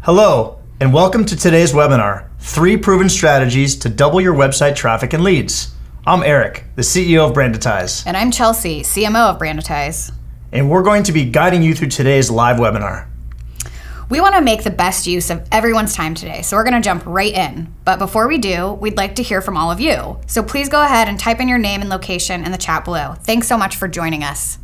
Hello, and welcome to today's webinar, 3 Proven Strategies to Double Your Website Traffic and Leads. I'm Eric, the CEO of Branditize. And I'm Chelsea, CMO of Branditize. And we're going to be guiding you through today's live webinar. We want to make the best use of everyone's time today, so we're going to jump right in. But before we do, we'd like to hear from all of you. So please go ahead and type in your name and location in the chat below. Thanks so much for joining us.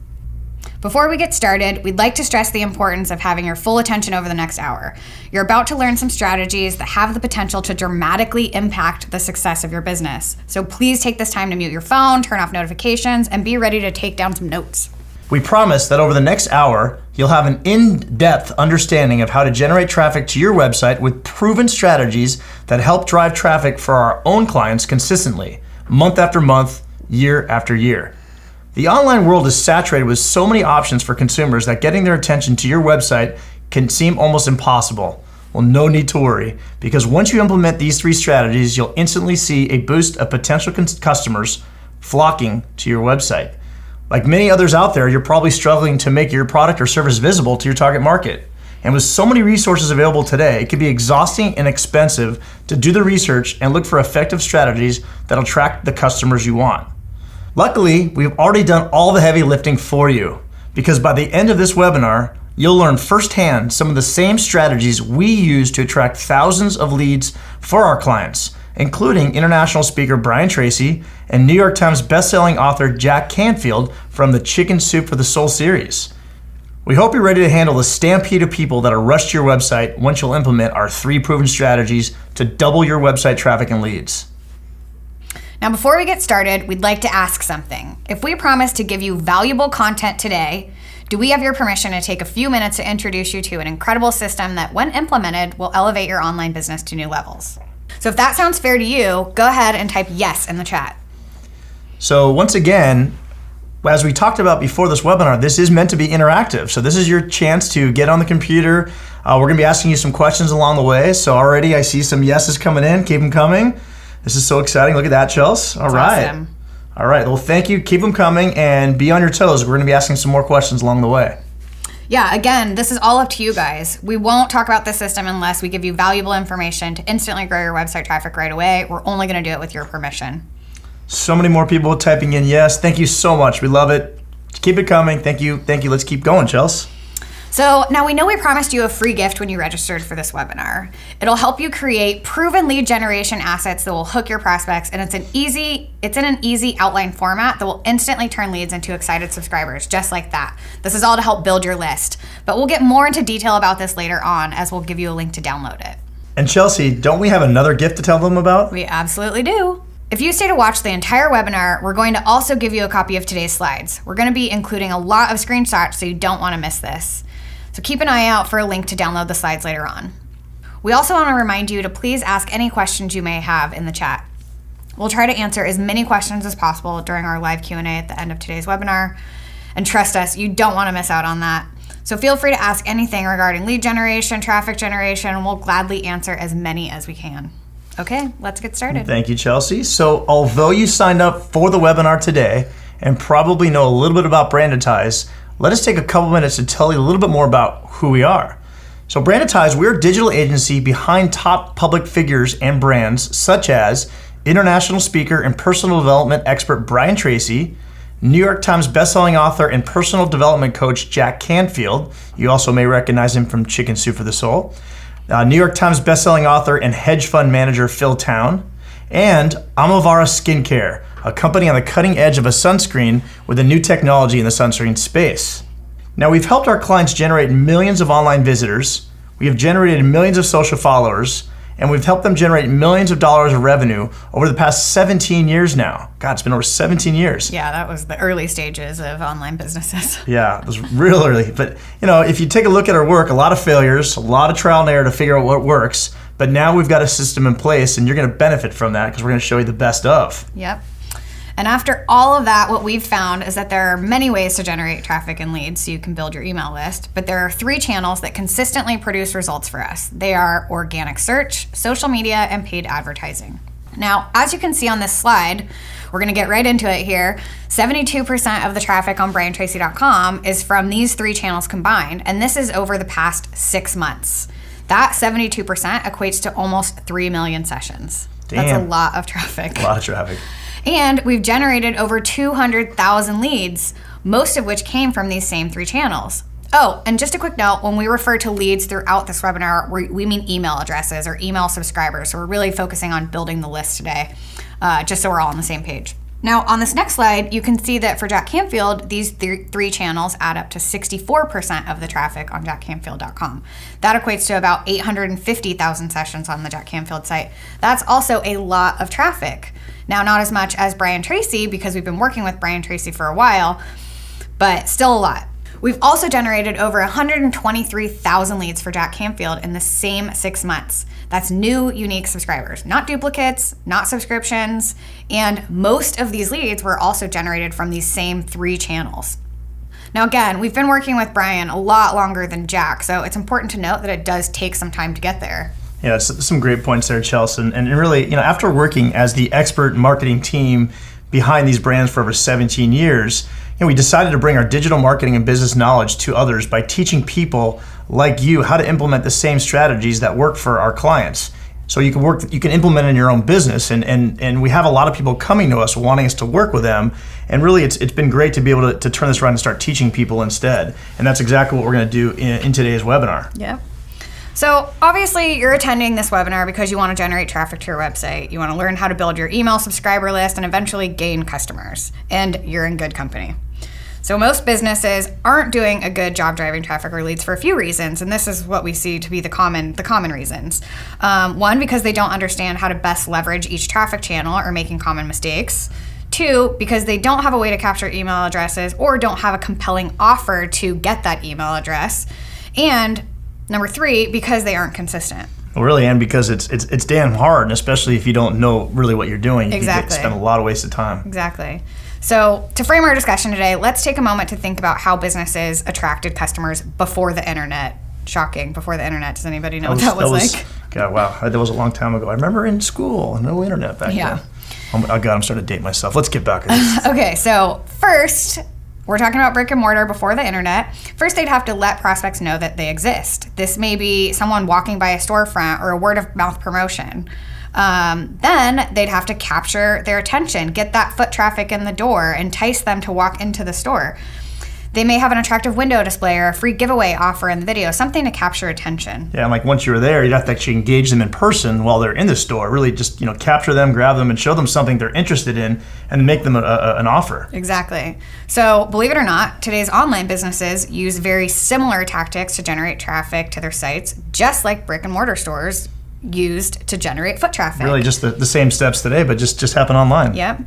Before we get started, we'd like to stress the importance of having your full attention over the next hour. You're about to learn some strategies that have the potential to dramatically impact the success of your business. So please take this time to mute your phone, turn off notifications, and be ready to take down some notes. We promise that over the next hour, you'll have an in-depth understanding of how to generate traffic to your website with proven strategies that help drive traffic for our own clients consistently, month after month, year after year. The online world is saturated with so many options for consumers that getting their attention to your website can seem almost impossible. Well, no need to worry, because once you implement these 3 strategies, you'll instantly see a boost of potential customers flocking to your website. Like many others out there, you're probably struggling to make your product or service visible to your target market. And with so many resources available today, it can be exhausting and expensive to do the research and look for effective strategies that'll attract the customers you want. Luckily, we've already done all the heavy lifting for you, because by the end of this webinar, you'll learn firsthand some of the same strategies we use to attract thousands of leads for our clients, including international speaker Brian Tracy and New York Times bestselling author Jack Canfield from the Chicken Soup for the Soul series. We hope you're ready to handle the stampede of people that are rushed to your website once you'll implement our 3 proven strategies to double your website traffic and leads. Now, before we get started, we'd like to ask something. If we promise to give you valuable content today, do we have your permission to take a few minutes to introduce you to an incredible system that, when implemented, will elevate your online business to new levels? So if that sounds fair to you, go ahead and type yes in the chat. So once again, as we talked about before this webinar, this is meant to be interactive. So this is your chance to get on the computer. We're going to be asking you some questions along the way. So already I see some yeses coming in. Keep them coming. This is so exciting. Look at that, Chelsea. All right. Awesome. All right. Well, thank you. Keep them coming and be on your toes. We're going to be asking some more questions along the way. Yeah, again, this is all up to you guys. We won't talk about this system unless we give you valuable information to instantly grow your website traffic right away. We're only going to do it with your permission. So many more people typing in yes. Thank you so much. We love it. Keep it coming. Thank you. Thank you. Let's keep going, Chelsea. So now we know we promised you a free gift when you registered for this webinar. It'll help you create proven lead generation assets that will hook your prospects, and it's in an easy outline format that will instantly turn leads into excited subscribers, just like that. This is all to help build your list, but we'll get more into detail about this later on, as we'll give you a link to download it. And Chelsea, don't we have another gift to tell them about? We absolutely do. If you stay to watch the entire webinar, we're going to also give you a copy of today's slides. We're going to be including a lot of screenshots, so you don't want to miss this. So keep an eye out for a link to download the slides later on. We also want to remind you to please ask any questions you may have in the chat. We'll try to answer as many questions as possible during our live Q&A at the end of today's webinar. And trust us, you don't want to miss out on that. So feel free to ask anything regarding lead generation, traffic generation, and we'll gladly answer as many as we can. Okay, let's get started. Thank you, Chelsea. So although you signed up for the webinar today and probably know a little bit about Branditize, let us take a couple minutes to tell you a little bit more about who we are. So Branditize, we're a digital agency behind top public figures and brands such as international speaker and personal development expert Brian Tracy, New York Times bestselling author and personal development coach Jack Canfield. You also may recognize him from Chicken Soup for the Soul. New York Times bestselling author and hedge fund manager Phil Town, and Amavara Skincare, a company on the cutting edge of a sunscreen with a new technology in the sunscreen space. Now, we've helped our clients generate millions of online visitors, we have generated millions of social followers, and we've helped them generate millions of dollars of revenue over the past 17 years now. God, it's been over 17 years. Yeah, that was the early stages of online businesses. Yeah, it was real early. But if you take a look at our work, a lot of failures, a lot of trial and error to figure out what works. But now we've got a system in place, and you're going to benefit from that because we're going to show you the best of. Yep. And after all of that, what we've found is that there are many ways to generate traffic and leads so you can build your email list, but there are 3 channels that consistently produce results for us. They are organic search, social media, and paid advertising. Now, as you can see on this slide, we're going to get right into it here. 72% of the traffic on BrianTracy.com is from these 3 channels combined, and this is over the past 6 months. That 72% equates to almost 3 million sessions. Damn. That's a lot of traffic. A lot of traffic. And we've generated over 200,000 leads, most of which came from these same 3 channels. Oh, and just a quick note, when we refer to leads throughout this webinar, we mean email addresses or email subscribers. So we're really focusing on building the list today, just so we're all on the same page. Now, on this next slide, you can see that for Jack Canfield, these 3 channels add up to 64% of the traffic on jackcanfield.com. That equates to about 850,000 sessions on the Jack Canfield site. That's also a lot of traffic. Now, not as much as Brian Tracy, because we've been working with Brian Tracy for a while, but still a lot. We've also generated over 123,000 leads for Jack Canfield in the same 6 months. That's new unique subscribers, not duplicates, not subscriptions, and most of these leads were also generated from these same 3 channels. Now again, we've been working with Brian a lot longer than Jack, so it's important to note that it does take some time to get there. Yeah, some great points there, Chelsea. And really, after working as the expert marketing team behind these brands for over 17 years, we decided to bring our digital marketing and business knowledge to others by teaching people like you how to implement the same strategies that work for our clients. So you can implement in your own business, and we have a lot of people coming to us wanting us to work with them. And really, it's been great to be able to turn this around and start teaching people instead. And that's exactly what we're going to do in today's webinar. Yep. So obviously you're attending this webinar because you want to generate traffic to your website. You want to learn how to build your email subscriber list and eventually gain customers. And you're in good company. So most businesses aren't doing a good job driving traffic or leads for a few reasons, and this is what we see to be the common reasons. One, because they don't understand how to best leverage each traffic channel or making common mistakes. 2, because they don't have a way to capture email addresses or don't have a compelling offer to get that email address. And number 3, because they aren't consistent. Well, really, and because it's damn hard, and especially if you don't know really what you're doing, you can spend a lot of wasted time. Exactly. So to frame our discussion today, let's take a moment to think about how businesses attracted customers before the internet. Shocking, before the internet. Does anybody know what that was like? God, wow. That was a long time ago. I remember in school, no internet back then. Oh God, I'm starting to date myself. Let's get back to this. Okay, so first, we're talking about brick and mortar before the internet. First, they'd have to let prospects know that they exist. This may be someone walking by a storefront or a word of mouth promotion. Then they'd have to capture their attention, get that foot traffic in the door, entice them to walk into the store. They may have an attractive window display or a free giveaway offer in the video, something to capture attention. Yeah, and like once you're there, you'd have to actually engage them in person while they're in the store. Really just, capture them, grab them, and show them something they're interested in and make them an offer. Exactly. So believe it or not, today's online businesses use very similar tactics to generate traffic to their sites, just like brick and mortar stores used to generate foot traffic. Really just the same steps today, but just happen online. Yep.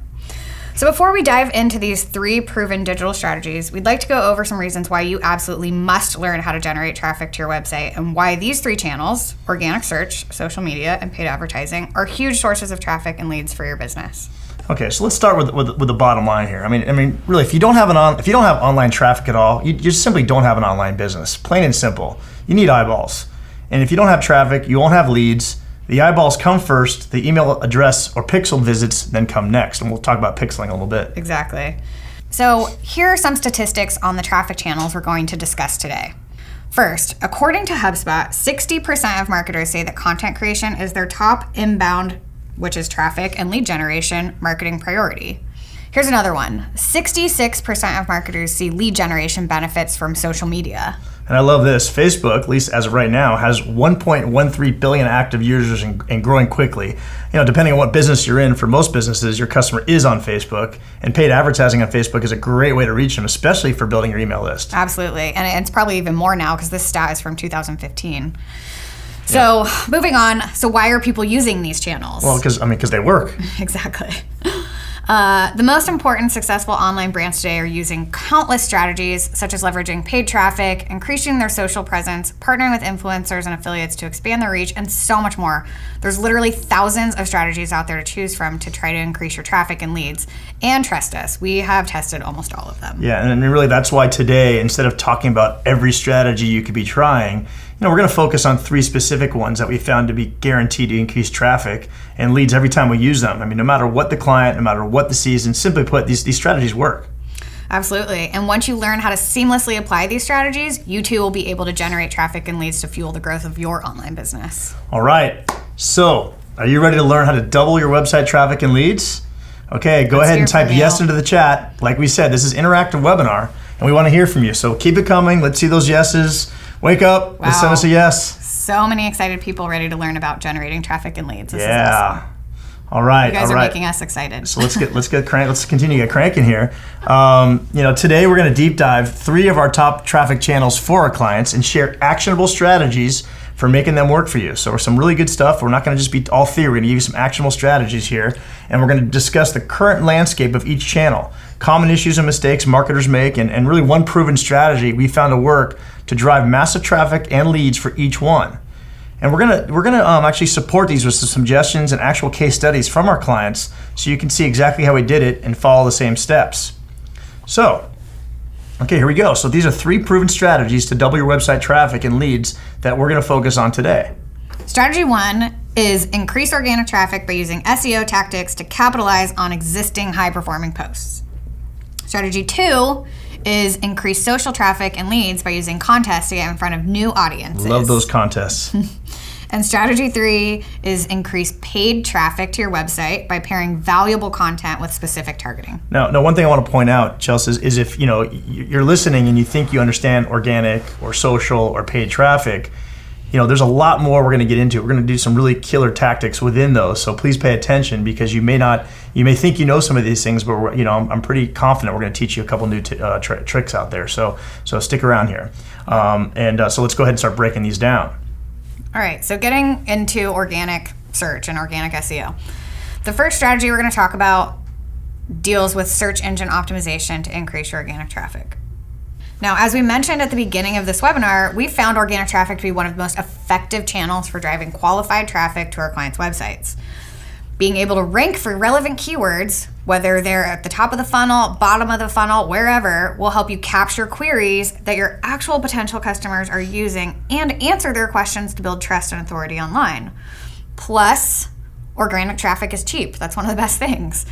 So before we dive into these 3 proven digital strategies, we'd like to go over some reasons why you absolutely must learn how to generate traffic to your website and why these 3 channels, organic search, social media, and paid advertising, are huge sources of traffic and leads for your business. Okay, so let's start with the bottom line here. I mean, really, if you don't have online traffic at all, you just simply don't have an online business. Plain and simple. You need eyeballs. And if you don't have traffic, you won't have leads. The eyeballs come first, the email address or pixel visits then come next. And we'll talk about pixeling a little bit. Exactly. So here are some statistics on the traffic channels we're going to discuss today. First, according to HubSpot, 60% of marketers say that content creation is their top inbound, which is traffic and lead generation, marketing priority. Here's another one. 66% of marketers see lead generation benefits from social media. And I love this. Facebook, at least as of right now, has 1.13 billion active users and growing quickly. Depending on what business you're in, for most businesses, your customer is on Facebook, and paid advertising on Facebook is a great way to reach them, especially for building your email list. Absolutely. And it's probably even more now because this stat is from 2015. So moving on, so why are people using these channels? Well, because they work. Exactly. The most important successful online brands today are using countless strategies, such as leveraging paid traffic, increasing their social presence, partnering with influencers and affiliates to expand their reach, and so much more. There's literally thousands of strategies out there to choose from to try to increase your traffic and leads. And trust us, we have tested almost all of them. Yeah, and really that's why today, instead of talking about every strategy you could be trying, we're going to focus on 3 specific ones that we found to be guaranteed to increase traffic and leads every time we use them. No matter what the client, no matter what the season, simply put, these strategies work. Absolutely. And once you learn how to seamlessly apply these strategies, you too will be able to generate traffic and leads to fuel the growth of your online business. All right. So, are you ready to learn how to double your website traffic and leads? Okay, go ahead and type yes into the chat. Like we said, this is interactive webinar, and we want to hear from you. So keep it coming. Let's see those yeses. Wake up. Let's send us a yes. So many excited people ready to learn about generating traffic and leads. This is awesome. All right. You guys are making us excited. So let's continue to get cranking here. Today we're going to deep dive 3 of our top traffic channels for our clients and share actionable strategies for making them work for you. So some really good stuff. We're not going to just be all theory. We're going to give you some actionable strategies here, and we're going to discuss the current landscape of each channel, common issues and mistakes marketers make, and really one proven strategy we found to work to drive massive traffic and leads for each one. And we're gonna actually support these with some suggestions and actual case studies from our clients, so you can see exactly how we did it and follow the same steps. So, okay, here we go. So these are 3 proven strategies to double your website traffic and leads that we're gonna focus on today. Strategy 1 is increase organic traffic by using SEO tactics to capitalize on existing high-performing posts. Strategy 2 is increase social traffic and leads by using contests to get in front of new audiences. Love those contests. And strategy 3 is increase paid traffic to your website by pairing valuable content with specific targeting. Now, one thing I want to point out, Chelsea, is if you're listening and you think you understand organic or social or paid traffic, there's a lot more we're going to get into. We're going to do some really killer tactics within those. So please pay attention, because you may think you know some of these things, but I'm pretty confident we're going to teach you a couple new tricks out there. So stick around here. So let's go ahead and start breaking these down. All right, so getting into organic search and organic SEO. The first strategy we're going to talk about deals with search engine optimization to increase your organic traffic. Now, as we mentioned at the beginning of this webinar, we found organic traffic to be one of the most effective channels for driving qualified traffic to our clients' websites. Being able to rank for relevant keywords, whether they're at the top of the funnel, bottom of the funnel, wherever, will help you capture queries that your actual potential customers are using and answer their questions to build trust and authority online. Plus, organic traffic is cheap. That's one of the best things.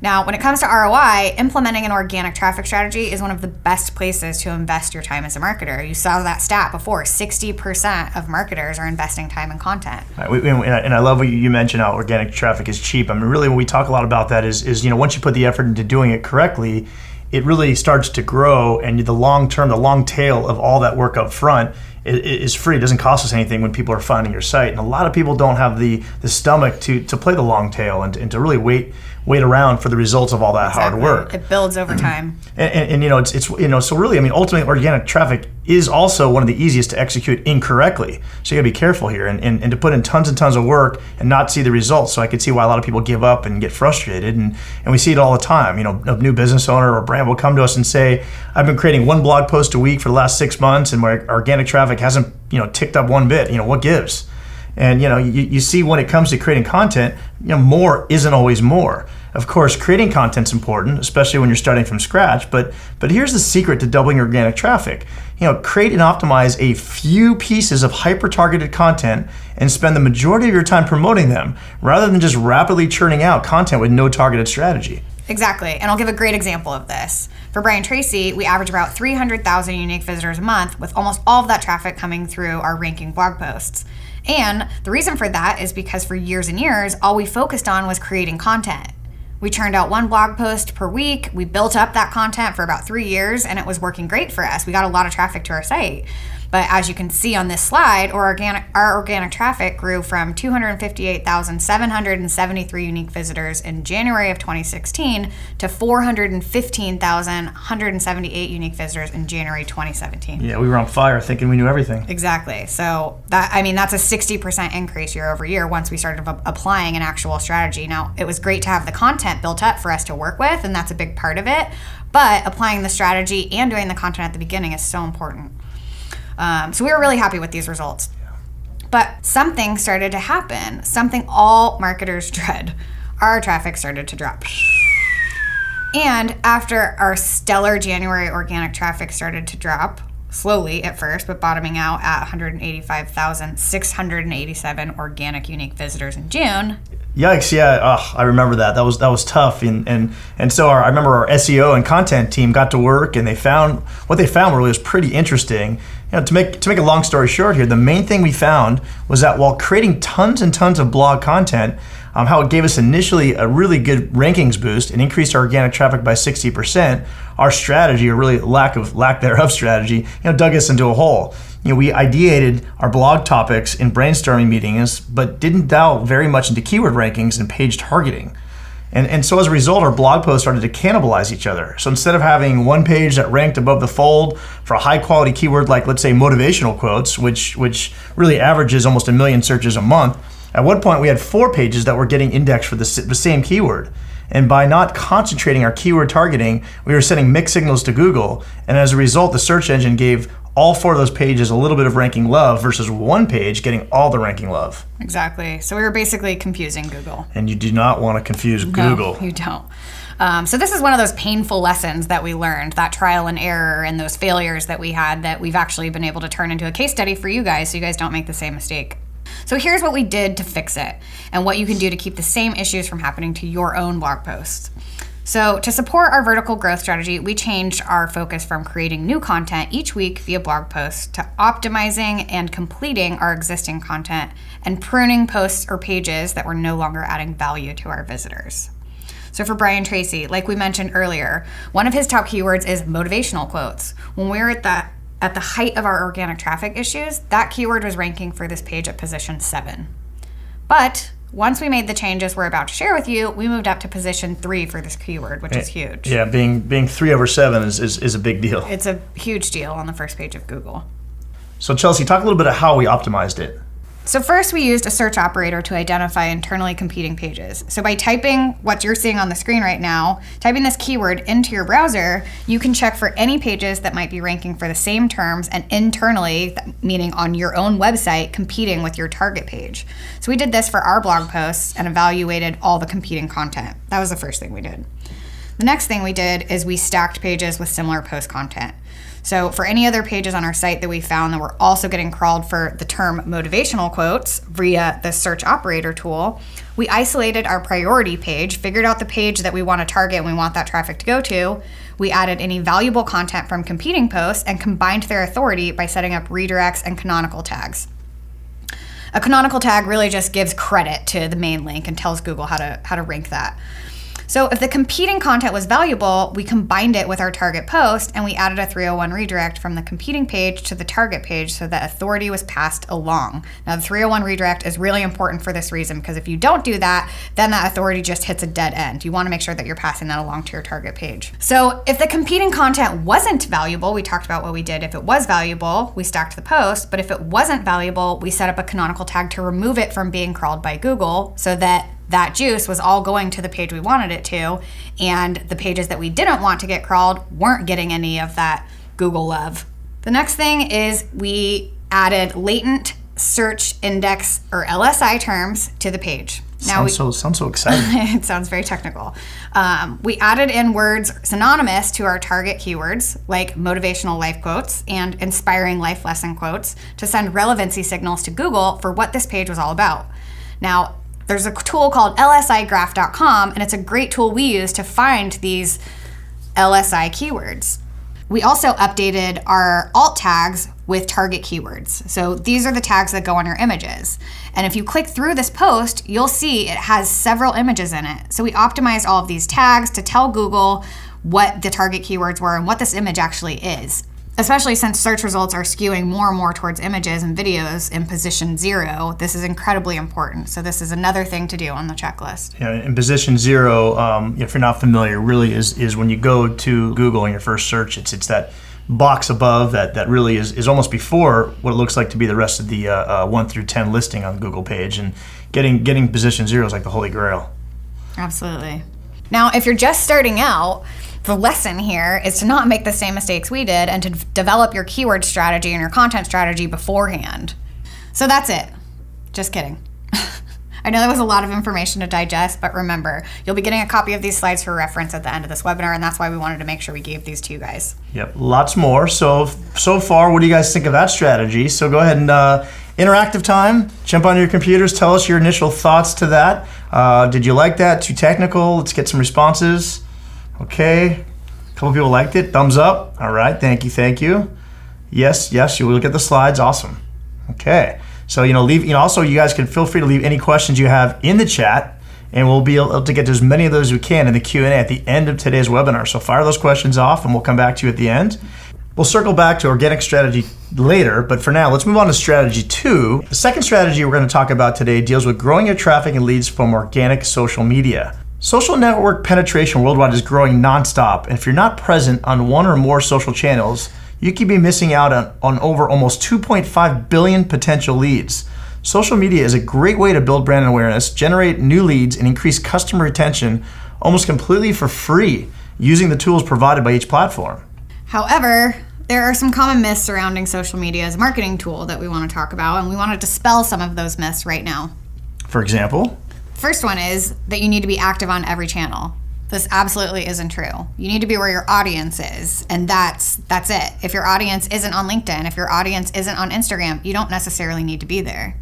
Now, when it comes to ROI, implementing an organic traffic strategy is one of the best places to invest your time as a marketer. You saw that stat before. 60% of marketers are investing time in content. And I love what you mentioned, how organic traffic is cheap. I mean, really, when we talk a lot about that is once you put the effort into doing it correctly, it really starts to grow, and the long tail of all that work up front is free. It doesn't cost us anything when people are finding your site. And a lot of people don't have the stomach to play the long tail and to really wait around for the results of all that hard work. It builds over time. And so really, I mean, ultimately, organic traffic is also one of the easiest to execute incorrectly. So you gotta be careful here and to put in tons and tons of work and not see the results. So I could see why a lot of people give up and get frustrated. And we see it all the time. A new business owner or brand will come to us and say, I've been creating 1 blog post a week for the last 6 months, and my organic traffic hasn't ticked up one bit. What gives? And you see, when it comes to creating content, more isn't always more. Of course, creating content's important, especially when you're starting from scratch. But here's the secret to doubling your organic traffic. Create and optimize a few pieces of hyper-targeted content and spend the majority of your time promoting them, rather than just rapidly churning out content with no targeted strategy. Exactly, and I'll give a great example of this. For Brian Tracy, we average about 300,000 unique visitors a month, with almost all of that traffic coming through our ranking blog posts. And the reason for that is because for years and years, all we focused on was creating content. We churned out 1 blog post per week. We built up that content for about 3 years, and it was working great for us. We got a lot of traffic to our site. But as you can see on this slide, our organic traffic grew from 258,773 unique visitors in January of 2016 to 415,178 unique visitors in January 2017. Yeah, we were on fire thinking we knew everything. Exactly. So that's a 60% increase year over year once we started applying an actual strategy. Now, it was great to have the content built up for us to work with, and that's a big part of it. But applying the strategy and doing the content at the beginning is so important. So we were really happy with these results. But something started to happen, something all marketers dread. Our traffic started to drop. And after our stellar January organic traffic started to drop, slowly at first, but bottoming out at 185,687 organic unique visitors in June, Yikes! Yeah, I remember that. That was tough, and so I remember our SEO and content team got to work, and they found really was pretty interesting. To make a long story short here, the main thing we found was that while creating tons and tons of blog content, how it gave us initially a really good rankings boost and increased our organic traffic by 60%. Our strategy, or really lack thereof strategy, dug us into a hole. We ideated our blog topics in brainstorming meetings, but didn't delve very much into keyword rankings and page targeting. And so as a result, our blog posts started to cannibalize each other. So instead of having one page that ranked above the fold for a high quality keyword like, let's say, motivational quotes, which really averages almost 1 million searches a month, at one point we had 4 pages that were getting indexed for the same keyword. And by not concentrating our keyword targeting, we were sending mixed signals to Google. And as a result, the search engine gave all 4 of those pages a little bit of ranking love versus one page getting all the ranking love. Exactly. So we were basically confusing Google. And you do not want to confuse Google. No, you don't. So this is one of those painful lessons that we learned, that trial and error and those failures that we had that we've actually been able to turn into a case study for you guys so you guys don't make the same mistake. So here's what we did to fix it and what you can do to keep the same issues from happening to your own blog posts. So to support our vertical growth strategy, we changed our focus from creating new content each week via blog posts to optimizing and completing our existing content and pruning posts or pages that were no longer adding value to our visitors. So for Brian Tracy, like we mentioned earlier, one of his top keywords is motivational quotes. When we were at the height of our organic traffic issues, that keyword was ranking for this page at position 7. But once we made the changes we're about to share with you, we moved up to position 3 for this keyword, which is huge. Yeah, being 3 over 7 is a big deal. It's a huge deal on the first page of Google. So Chelsea, talk a little bit about how we optimized it. So first we used a search operator to identify internally competing pages. So by typing what you're seeing on the screen right now, typing this keyword into your browser, you can check for any pages that might be ranking for the same terms and internally, meaning on your own website, competing with your target page. So we did this for our blog posts and evaluated all the competing content. That was the first thing we did. The next thing we did is we stacked pages with similar post content. So for any other pages on our site that we found that were also getting crawled for the term motivational quotes via the search operator tool, we isolated our priority page, figured out the page that we want to target and we want that traffic to go to. We added any valuable content from competing posts and combined their authority by setting up redirects and canonical tags. A canonical tag really just gives credit to the main link and tells Google how to rank that. So if the competing content was valuable, we combined it with our target post and we added a 301 redirect from the competing page to the target page so that authority was passed along. Now the 301 redirect is really important for this reason because if you don't do that, then that authority just hits a dead end. You want to make sure that you're passing that along to your target page. So if the competing content wasn't valuable, we talked about what we did. If it was valuable, we stacked the post, but if it wasn't valuable, we set up a canonical tag to remove it from being crawled by Google so that juice was all going to the page we wanted it to, and the pages that we didn't want to get crawled weren't getting any of that Google love. The next thing is we added latent search index or LSI terms to the page. Sounds so exciting. It sounds very technical. We added in words synonymous to our target keywords like motivational life quotes and inspiring life lesson quotes to send relevancy signals to Google for what this page was all about. Now, there's a tool called lsigraph.com, and it's a great tool we use to find these LSI keywords. We also updated our alt tags with target keywords. So these are the tags that go on your images. And if you click through this post, you'll see it has several images in it. So we optimized all of these tags to tell Google what the target keywords were and what this image actually is. Especially since search results are skewing more and more towards images and videos in position 0, this is incredibly important. So this is another thing to do on the checklist. Yeah, in position 0, if you're not familiar, really is when you go to Google in your first search, it's that box above that really is almost before what it looks like to be the rest of the 1 through 10 listing on the Google page. And getting position 0 is like the holy grail. Absolutely. Now, if you're just starting out, the lesson here is to not make the same mistakes we did and to develop your keyword strategy and your content strategy beforehand. So that's it. Just kidding. I know that was a lot of information to digest, but remember, you'll be getting a copy of these slides for reference at the end of this webinar, and that's why we wanted to make sure we gave these to you guys. Yep, lots more. So far, what do you guys think of that strategy? So go ahead and interactive time. Jump on your computers. Tell us your initial thoughts to that. Did you like that? Too technical? Let's get some responses. Okay. A couple people liked it. Thumbs up. All right. Thank you. Yes. You will look at the slides. Awesome. Okay. So, also you guys can feel free to leave any questions you have in the chat, and we'll be able to get to as many of those as we can in the Q&A at the end of today's webinar. So fire those questions off and we'll come back to you at the end. We'll circle back to organic strategy later, but for now, let's move on to strategy 2. The second strategy we're going to talk about today deals with growing your traffic and leads from organic social media. Social network penetration worldwide is growing nonstop, and if you're not present on one or more social channels, you could be missing out on over almost 2.5 billion potential leads. Social media is a great way to build brand awareness, generate new leads, and increase customer retention almost completely for free using the tools provided by each platform. However, there are some common myths surrounding social media as a marketing tool that we want to talk about, and we want to dispel some of those myths right now. For example? First one is that you need to be active on every channel. This absolutely isn't true. You need to be where your audience is, and that's it. If your audience isn't on LinkedIn, if your audience isn't on Instagram, you don't necessarily need to be there.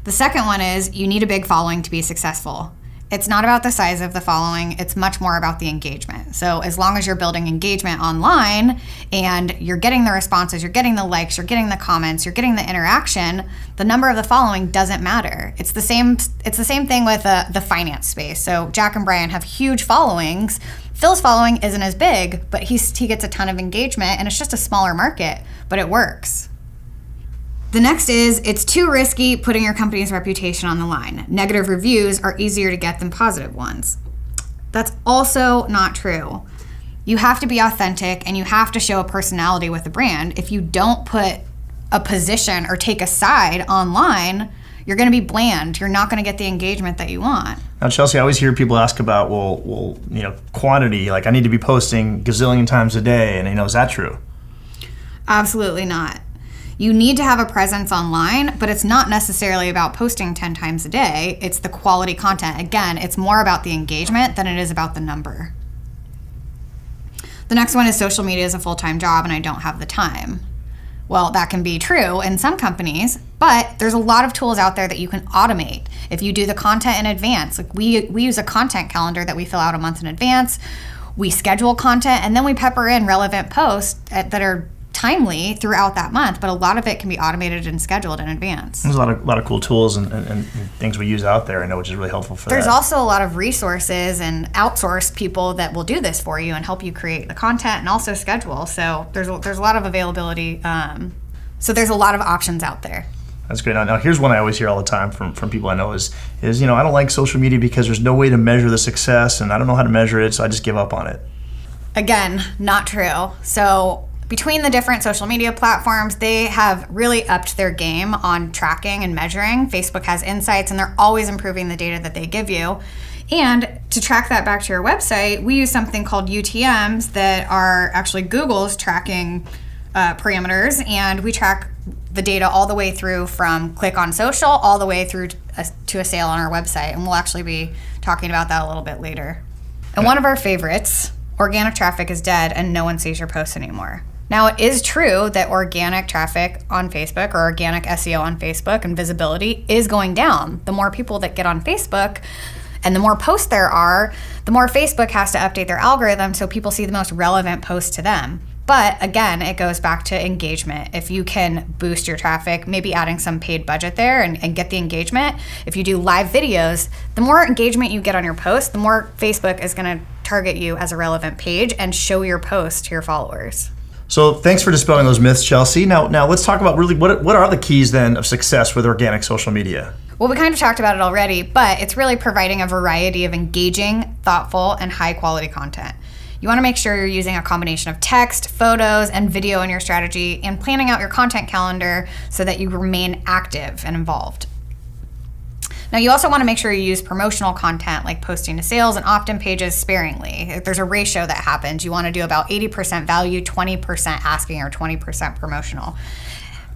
The second one is you need a big following to be successful. It's not about the size of the following, it's much more about the engagement. So as long as you're building engagement online and you're getting the responses, you're getting the likes, you're getting the comments, you're getting the interaction, the number of the following doesn't matter. It's the same thing with the finance space. So Jack and Brian have huge followings. Phil's following isn't as big, but he gets a ton of engagement, and it's just a smaller market, but it works. The next is, it's too risky putting your company's reputation on the line. Negative reviews are easier to get than positive ones. That's also not true. You have to be authentic and you have to show a personality with the brand. If you don't put a position or take a side online, you're going to be bland. You're not going to get the engagement that you want. Now, Chelsea, I always hear people ask about, quantity. Like, I need to be posting gazillion times a day, and is that true? Absolutely not. You need to have a presence online, but it's not necessarily about posting 10 times a day. It's the quality content. Again, it's more about the engagement than it is about the number. The next one is social media is a full-time job and I don't have the time. Well, that can be true in some companies, but there's a lot of tools out there that you can automate. If you do the content in advance, like we use a content calendar that we fill out a month in advance. We schedule content and then we pepper in relevant posts that are timely throughout that month, but a lot of it can be automated and scheduled in advance. There's a lot of cool tools and things we use out there, I know, which is really helpful for There's that. also a lot of resources and outsourced people that will do this for you and help you create the content and also schedule. So there's a lot of availability. So there's a lot of options out there. That's great. Now here's one I always hear all the time from people I know is I don't like social media because there's no way to measure the success and I don't know how to measure it, so I just give up on it. Again, not true. So between the different social media platforms, they have really upped their game on tracking and measuring. Facebook has insights, and they're always improving the data that they give you. And to track that back to your website, we use something called UTMs that are actually Google's tracking parameters, and we track the data all the way through from click on social all the way through to a sale on our website. And we'll actually be talking about that a little bit later. And one of our favorites, organic traffic is dead and no one sees your posts anymore. Now, it is true that organic traffic on Facebook or organic SEO on Facebook and visibility is going down. The more people that get on Facebook and the more posts there are, the more Facebook has to update their algorithm so people see the most relevant posts to them. But again, it goes back to engagement. If you can boost your traffic, maybe adding some paid budget there and get the engagement. If you do live videos, the more engagement you get on your post, the more Facebook is going to target you as a relevant page and show your post to your followers. So thanks for dispelling those myths, Chelsea. Now let's talk about really what are the keys then of success with organic social media? Well, we kind of talked about it already, but it's really providing a variety of engaging, thoughtful, and high quality content. You want to make sure you're using a combination of text, photos, and video in your strategy and planning out your content calendar so that you remain active and involved. Now, you also want to make sure you use promotional content like posting to sales and opt-in pages sparingly. If there's a ratio that happens, you want to do about 80% value, 20% asking, or 20% promotional,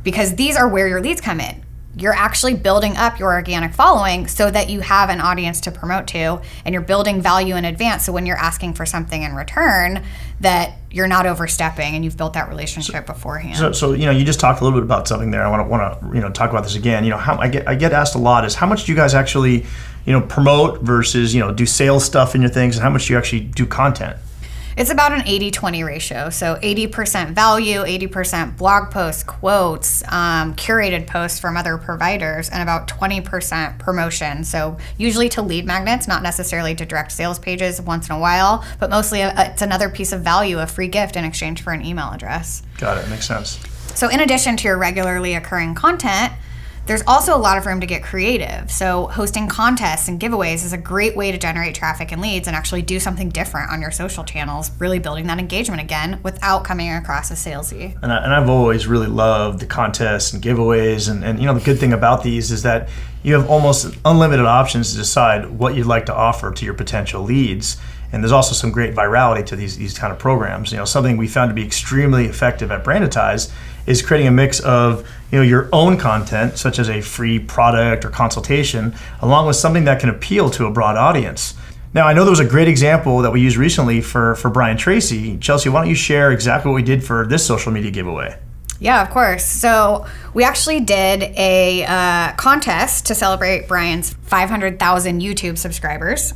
because these are where your leads come in. you're actually building up your organic following so that you have an audience to promote to, and you're building value in advance. So when you're asking for something in return, that you're not overstepping and you've built that relationship beforehand. So you just talked a little bit about something there. I want to talk about this again. How I get asked a lot is how much do you guys actually promote versus do sales stuff in your things, and how much do you actually do content? It's about an 80-20 ratio. So 80% value, 80% blog posts, quotes, curated posts from other providers, and about 20% promotion. So usually to lead magnets, not necessarily to direct sales pages once in a while, but mostly it's another piece of value, a free gift in exchange for an email address. Got it. Makes sense. So in addition to your regularly occurring content, there's also a lot of room to get creative. So hosting contests and giveaways is a great way to generate traffic and leads and actually do something different on your social channels, really building that engagement again without coming across as salesy. And I've always really loved the contests and giveaways. And the good thing about these is that you have almost unlimited options to decide what you'd like to offer to your potential leads. And there's also some great virality to these kind of programs. Something we found to be extremely effective at Branditize is creating a mix of your own content, such as a free product or consultation, along with something that can appeal to a broad audience. Now, I know there was a great example that we used recently for Brian Tracy. Chelsea, why don't you share exactly what we did for this social media giveaway? Yeah, of course. So we actually did a contest to celebrate Brian's 500,000 YouTube subscribers.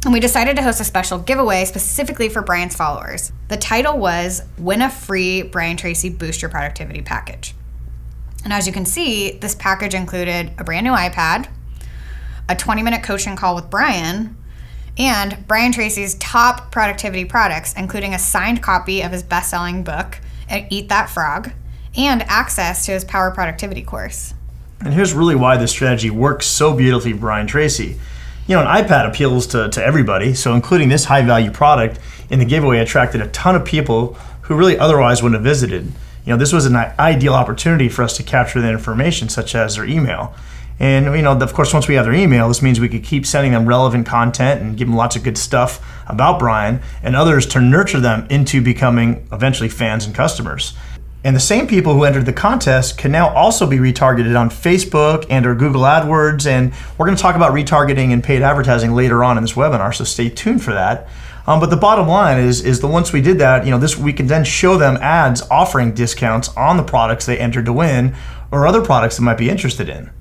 And we decided to host a special giveaway specifically for Brian's followers. The title was Win a Free Brian Tracy Boost Your Productivity Package. And as you can see, this package included a brand new iPad, a 20-minute coaching call with Brian, and Brian Tracy's top productivity products, including a signed copy of his best-selling book, Eat That Frog, and access to his Power Productivity course. And here's really why this strategy works so beautifully for Brian Tracy. An iPad appeals to everybody, so including this high-value product in the giveaway attracted a ton of people who really otherwise wouldn't have visited. This was an ideal opportunity for us to capture that information, such as their email. And, of course, once we have their email, this means we could keep sending them relevant content and give them lots of good stuff about Brian and others to nurture them into becoming eventually fans and customers. And the same people who entered the contest can now also be retargeted on Facebook and or Google AdWords. And we're going to talk about retargeting and paid advertising later on in this webinar, so stay tuned for that. But the bottom line is that once we did that, we can then show them ads offering discounts on the products they entered to win or other products they might be interested in.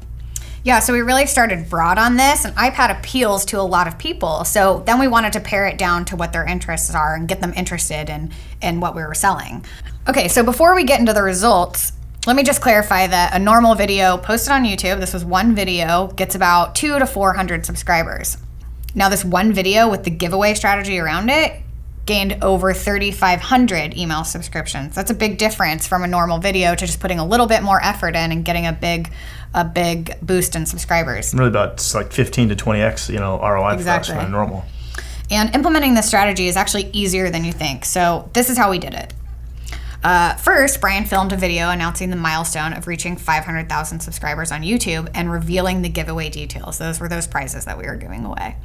Yeah, so we really started broad on this, and iPad appeals to a lot of people. So then we wanted to pare it down to what their interests are and get them interested in what we were selling. Okay, so before we get into the results, let me just clarify that a normal video posted on YouTube, this was one video, gets about 200 to 400 subscribers. Now this one video with the giveaway strategy around it gained over 3,500 email subscriptions. That's a big difference from a normal video to just putting a little bit more effort in and getting a big boost in subscribers. Really about like 15 to 20x, ROI exactly. For us from normal. And implementing this strategy is actually easier than you think. So this is how we did it. First, Brian filmed a video announcing the milestone of reaching 500,000 subscribers on YouTube and revealing the giveaway details. Those were those prizes that we were giving away.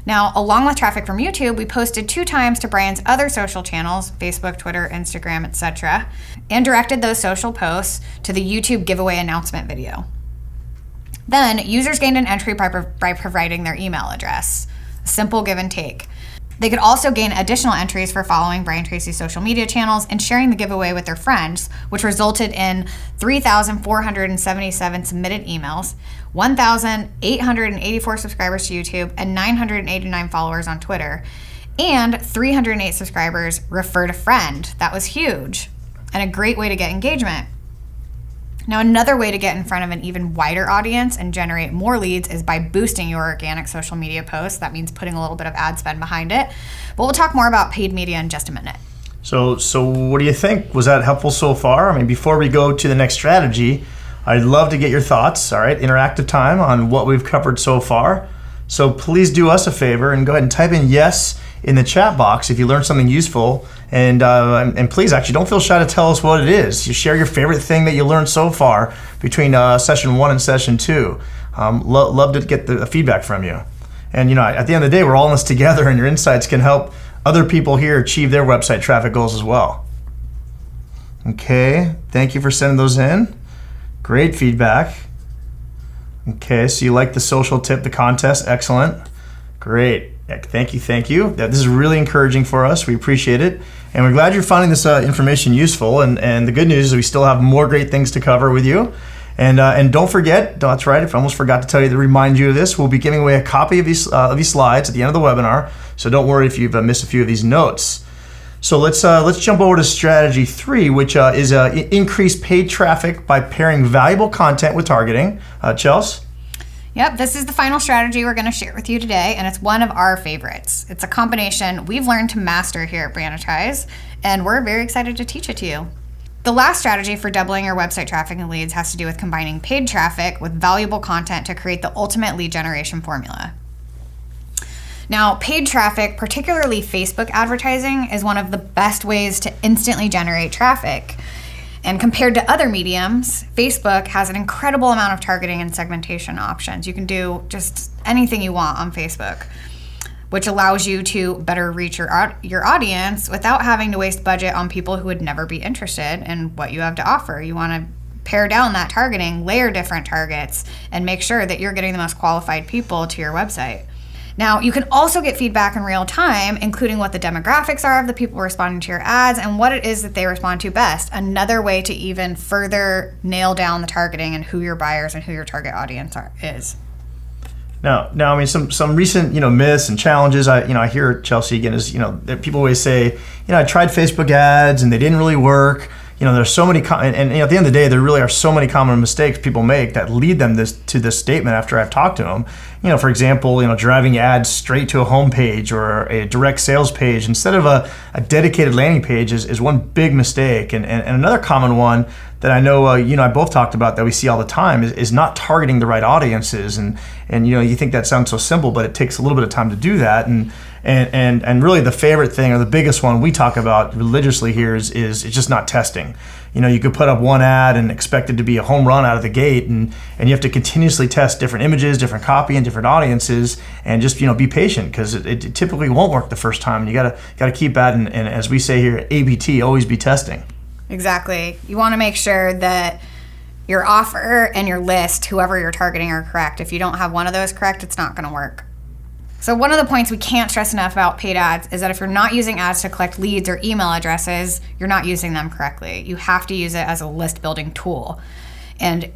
Now, along with traffic from YouTube, we posted 2 times to Brian's other social channels, Facebook, Twitter, Instagram, etc., and directed those social posts to the YouTube giveaway announcement video. Then, users gained an entry by providing their email address. A simple give and take. They could also gain additional entries for following Brian Tracy's social media channels and sharing the giveaway with their friends, which resulted in 3,477 submitted emails, 1,884 subscribers to YouTube, and 989 followers on Twitter, and 308 subscribers referred a friend. That was huge and a great way to get engagement. Now, another way to get in front of an even wider audience and generate more leads is by boosting your organic social media posts. That means putting a little bit of ad spend behind it. But we'll talk more about paid media in just a minute. So what do you think? Was that helpful so far? I mean, before we go to the next strategy, I'd love to get your thoughts, all right? Interactive time on what we've covered so far. So please do us a favor and go ahead and type in yes in the chat box if you learned something useful. And please, actually, don't feel shy to tell us what it is. You share your favorite thing that you learned so far between session 1 and session 2. Love to get the feedback from you. And at the end of the day, we're all in this together, and your insights can help other people here achieve their website traffic goals as well. Okay, thank you for sending those in. Great feedback. Okay, so you like the social tip, the contest. Excellent. Great. Thank you. This is really encouraging for us. We appreciate it. And we're glad you're finding this information useful. And the good news is we still have more great things to cover with you. And don't forget, that's right, I almost forgot to tell you to remind you of this, we'll be giving away a copy of these slides at the end of the webinar. So don't worry if you've missed a few of these notes. So let's jump over to strategy 3, which is increase paid traffic by pairing valuable content with targeting. Chelsea? Yep, this is the final strategy we're going to share with you today, and it's one of our favorites. It's a combination we've learned to master here at Branitize, and we're very excited to teach it to you. The last strategy for doubling your website traffic and leads has to do with combining paid traffic with valuable content to create the ultimate lead generation formula. Now, paid traffic, particularly Facebook advertising, is one of the best ways to instantly generate traffic. And compared to other mediums, Facebook has an incredible amount of targeting and segmentation options. You can do just anything you want on Facebook, which allows you to better reach your audience without having to waste budget on people who would never be interested in what you have to offer. You want to pare down that targeting, layer different targets, and make sure that you're getting the most qualified people to your website. Now, you can also get feedback in real time, including what the demographics are of the people responding to your ads and what it is that they respond to best. Another way to even further nail down the targeting and who your buyers and who your target audience is. Now, I mean, some recent, myths and challenges. I hear, Chelsea, again, is, that people always say, I tried Facebook ads and they didn't really work. There's so many, and at the end of the day, there really are so many common mistakes people make that lead them to this statement after I've talked to them. For example, driving ads straight to a home page or a direct sales page instead of a dedicated landing page is one big mistake. And another common one that I know, I both talked about that we see all the time is not targeting the right audiences. And you think that sounds so simple, but it takes a little bit of time to do that. And really the favorite thing or the biggest one we talk about religiously here is just not testing. You could put up one ad and expect it to be a home run out of the gate, and you have to continuously test different images, different copy, and different audiences, and just be patient because it typically won't work the first time. You gotta keep at and as we say here, ABT, always be testing. Exactly. You want to make sure that your offer and your list, whoever you're targeting, are correct. If you don't have one of those correct, it's not going to work. So one of the points we can't stress enough about paid ads is that if you're not using ads to collect leads or email addresses, you're not using them correctly. You have to use it as a list building tool. And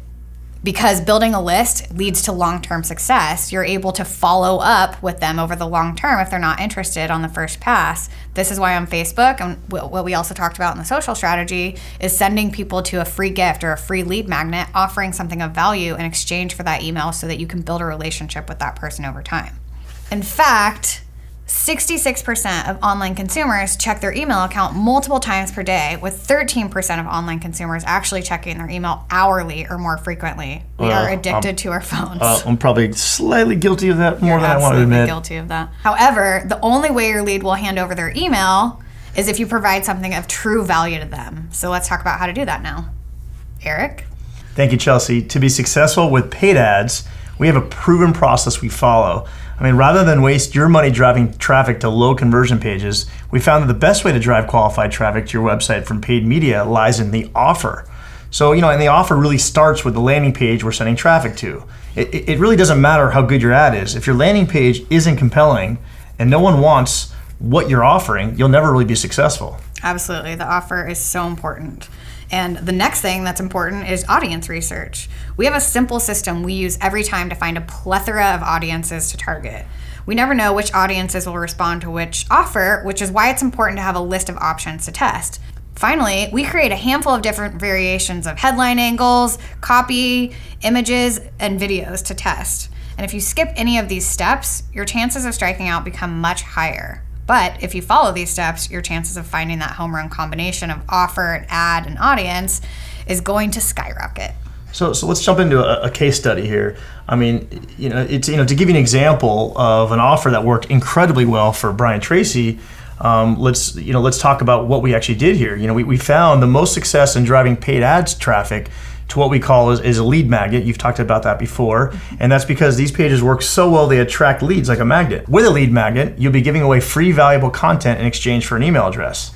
because building a list leads to long-term success, you're able to follow up with them over the long term if they're not interested on the first pass. This is why on Facebook, and what we also talked about in the social strategy, is sending people to a free gift or a free lead magnet, offering something of value in exchange for that email so that you can build a relationship with that person over time. In fact, 66% of online consumers check their email account multiple times per day, with 13% of online consumers actually checking their email hourly or more frequently. We are addicted to our phones. I'm probably slightly guilty of that more You're than I want to admit. Guilty of that. However, the only way your lead will hand over their email is if you provide something of true value to them. So let's talk about how to do that now. Eric? Thank you, Chelsea. To be successful with paid ads, we have a proven process we follow. Rather than waste your money driving traffic to low conversion pages, we found that the best way to drive qualified traffic to your website from paid media lies in the offer. So, and the offer really starts with the landing page we're sending traffic to. It really doesn't matter how good your ad is. If your landing page isn't compelling and no one wants what you're offering, you'll never really be successful. Absolutely. The offer is so important. And the next thing that's important is audience research. We have a simple system we use every time to find a plethora of audiences to target. We never know which audiences will respond to which offer, which is why it's important to have a list of options to test. Finally, we create a handful of different variations of headline angles, copy, images, and videos to test. And if you skip any of these steps, your chances of striking out become much higher. But if you follow these steps, your chances of finding that home run combination of offer, ad, and audience is going to skyrocket. So let's jump into a case study here. It's to give you an example of an offer that worked incredibly well for Brian Tracy. Let's talk about what we actually did here. We found the most success in driving paid ads traffic to what we call is a lead magnet. You've talked about that before. And that's because these pages work so well, they attract leads like a magnet. With a lead magnet, you'll be giving away free valuable content in exchange for an email address.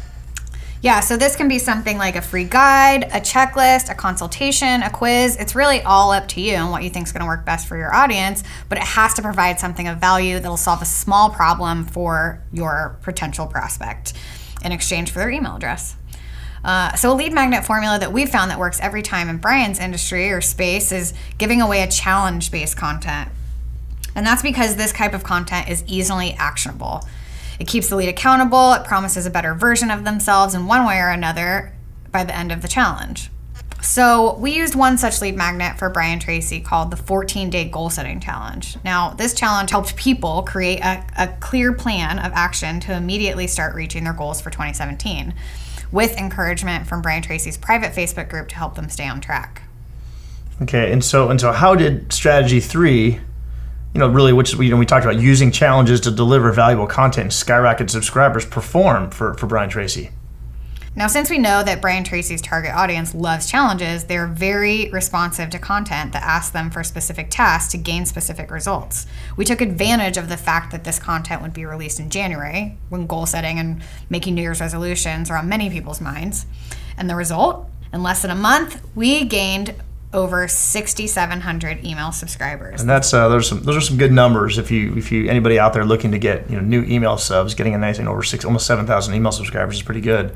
Yeah, so this can be something like a free guide, a checklist, a consultation, a quiz. It's really all up to you and what you think is going to work best for your audience, but it has to provide something of value that'll solve a small problem for your potential prospect in exchange for their email address. So a lead magnet formula that we've found that works every time in Brian's industry or space is giving away a challenge-based content. And that's because this type of content is easily actionable. It keeps the lead accountable, it promises a better version of themselves in one way or another by the end of the challenge. So we used one such lead magnet for Brian Tracy called the 14-Day Goal Setting Challenge. Now, this challenge helped people create a clear plan of action to immediately start reaching their goals for 2017, with encouragement from Brian Tracy's private Facebook group to help them stay on track. Okay, and so how did strategy 3, really, which we talked about using challenges to deliver valuable content and skyrocket subscribers, perform for Brian Tracy? Now, since we know that Brian Tracy's target audience loves challenges, they're very responsive to content that asks them for specific tasks to gain specific results. We took advantage of the fact that this content would be released in January, when goal setting and making New Year's resolutions are on many people's minds. And the result? In less than a month, we gained over 6,700 email subscribers. And that's those are some good numbers. If you anybody out there looking to get new email subs, getting a nice almost 7,000 email subscribers is pretty good.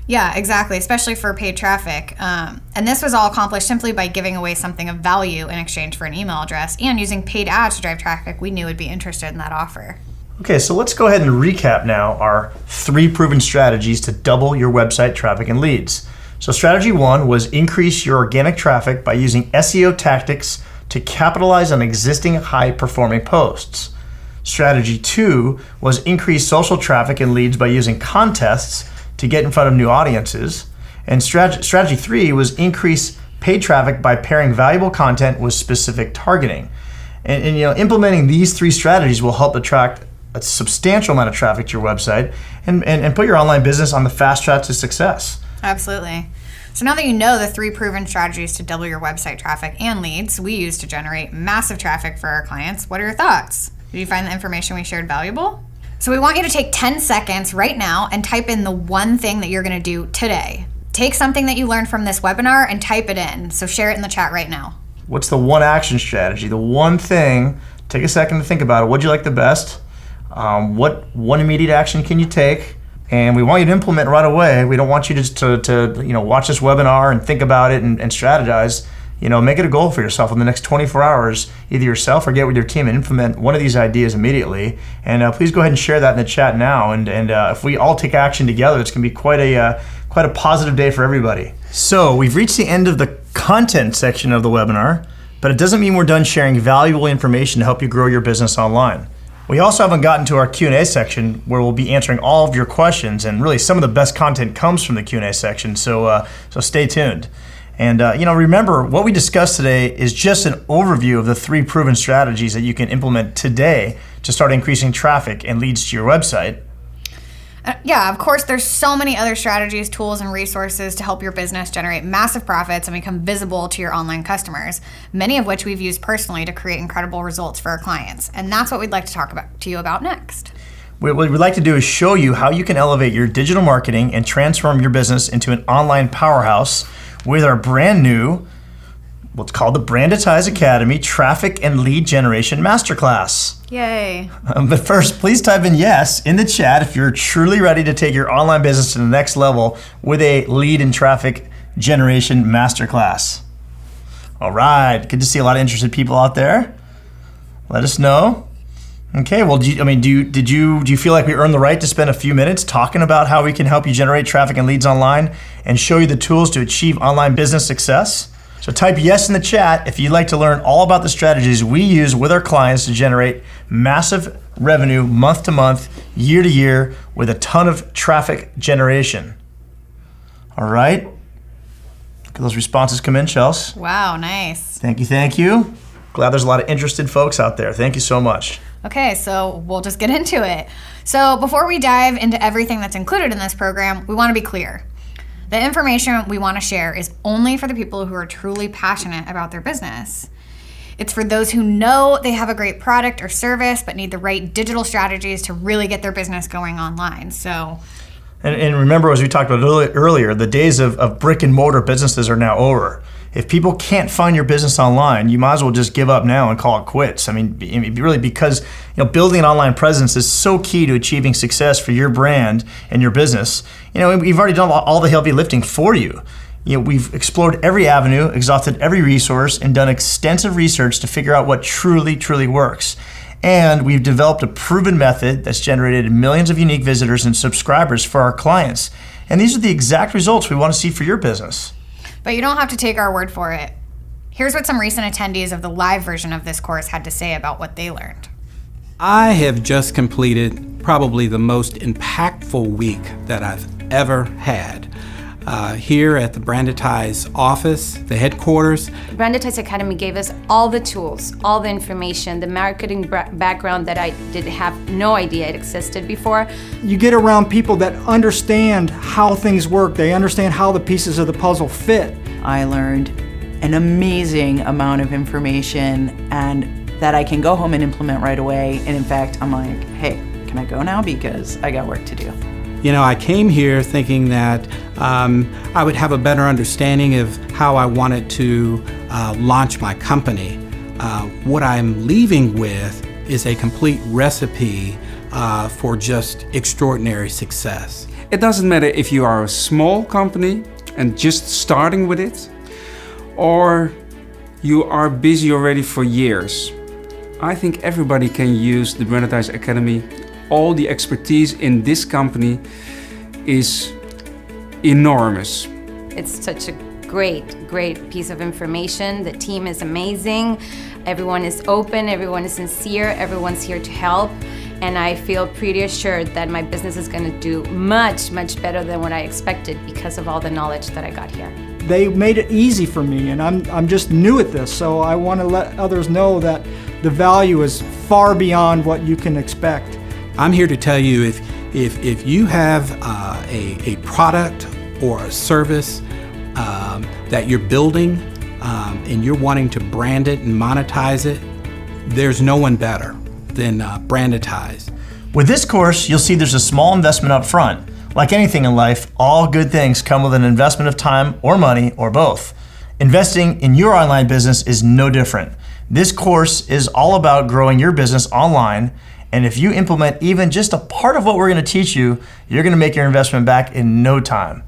Yeah, exactly, especially for paid traffic. And this was all accomplished simply by giving away something of value in exchange for an email address and using paid ads to drive traffic we knew would be interested in that offer. Okay, so let's go ahead and recap now our 3 proven strategies to double your website traffic and leads. So strategy 1 was increase your organic traffic by using SEO tactics to capitalize on existing high-performing posts. Strategy 2 was increase social traffic and leads by using contests to get in front of new audiences. And strategy 3 was increase paid traffic by pairing valuable content with specific targeting. And implementing these 3 strategies will help attract a substantial amount of traffic to your website and put your online business on the fast track to success. Absolutely. So now that you know the 3 proven strategies to double your website traffic and leads we use to generate massive traffic for our clients, what are your thoughts? Did you find the information we shared valuable? So we want you to take 10 seconds right now and type in the one thing that you're going to do today. Take something that you learned from this webinar and type it in. So share it in the chat right now. What's the one action strategy? The one thing, take a second to think about it. What'd you like the best? What one immediate action can you take? And we want you to implement right away. We don't want you to watch this webinar and think about it and strategize. Make it a goal for yourself in the next 24 hours, either yourself or get with your team and implement one of these ideas immediately. And please go ahead and share that in the chat now. And if we all take action together, it's going to be quite a positive day for everybody. So we've reached the end of the content section of the webinar, but it doesn't mean we're done sharing valuable information to help you grow your business online. We also haven't gotten to our Q&A section where we'll be answering all of your questions, and really some of the best content comes from the Q&A section, so stay tuned. And remember, what we discussed today is just an overview of the 3 proven strategies that you can implement today to start increasing traffic and leads to your website. Yeah, of course, there's so many other strategies, tools, and resources to help your business generate massive profits and become visible to your online customers, many of which we've used personally to create incredible results for our clients. And that's what we'd like to talk to you about next. What we'd like to do is show you how you can elevate your digital marketing and transform your business into an online powerhouse with our brand new, what's called the Branditize Academy Traffic and Lead Generation Masterclass. Yay. But first, please type in yes in the chat if you're truly ready to take your online business to the next level with a lead and traffic generation masterclass. All right, good to see a lot of interested people out there. Let us know. Okay, well, do you feel like we earned the right to spend a few minutes talking about how we can help you generate traffic and leads online and show you the tools to achieve online business success? So type yes in the chat if you'd like to learn all about the strategies we use with our clients to generate massive revenue month to month, year to year, with a ton of traffic generation. All right. Look at those responses come in, Chelsea. Wow, nice. Thank you. Glad there's a lot of interested folks out there. Thank you so much. Okay, so we'll just get into it. So before we dive into everything that's included in this program, we want to be clear. The information we want to share is only for the people who are truly passionate about their business. It's for those who know they have a great product or service but need the right digital strategies to really get their business going online. So And remember, as we talked about earlier, the days of brick and mortar businesses are now over. If people can't find your business online, you might as well just give up now and call it quits. I mean, really, because building an online presence is so key to achieving success for your brand and your business. We've already done all the heavy lifting for you. We've explored every avenue, exhausted every resource, and done extensive research to figure out what truly works. And we've developed a proven method that's generated millions of unique visitors and subscribers for our clients. And these are the exact results we want to see for your business. But you don't have to take our word for it. Here's what some recent attendees of the live version of this course had to say about what they learned. I have just completed probably the most impactful week that I've ever had. Here at the Branditize office, the headquarters. Branditize Academy gave us all the tools, all the information, the marketing background that I did have no idea it existed before. You get around people that understand how things work. They understand how the pieces of the puzzle fit. I learned an amazing amount of information and that I can go home and implement right away. And in fact, I'm like, hey, can I go now? Because I got work to do. I came here thinking that I would have a better understanding of how I wanted to launch my company. What I'm leaving with is a complete recipe for just extraordinary success. It doesn't matter if you are a small company and just starting with it, or you are busy already for years. I think everybody can use the Branditize Academy. All the expertise in this company is enormous. It's such a great piece of information. The team is amazing. Everyone is open, everyone is sincere, everyone's here to help. And I feel pretty assured that my business is going to do much better than what I expected because of all the knowledge that I got here. They made it easy for me, and I'm just new at this, so I want to let others know that the value is far beyond what you can expect. I'm here to tell you if you have a product or a service that you're building and you're wanting to brand it and monetize it, there's no one better than Branditize. With this course, you'll see there's a small investment up front. Like anything in life, all good things come with an investment of time or money or both. Investing in your online business is no different. This course is all about growing your business online. And if you implement even just a part of what we're going to teach you, you're going to make your investment back in no time.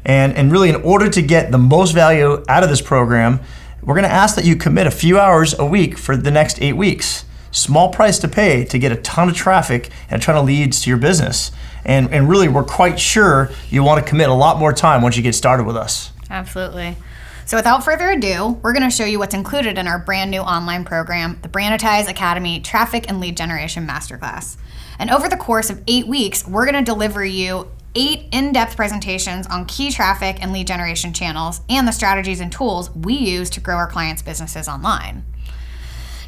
And really, in order to get the most value out of this program, we're going to ask that you commit a few hours a week for the next 8 weeks. Small price to pay to get a ton of traffic and a ton of leads to your business. And really, we're quite sure you want to commit a lot more time once you get started with us. Absolutely. So without further ado, we're going to show you what's included in our brand new online program, the Branditize Academy Traffic and Lead Generation Masterclass. And over the course of 8 weeks, we're going to deliver you 8 in-depth presentations on key traffic and lead generation channels and the strategies and tools we use to grow our clients' businesses online.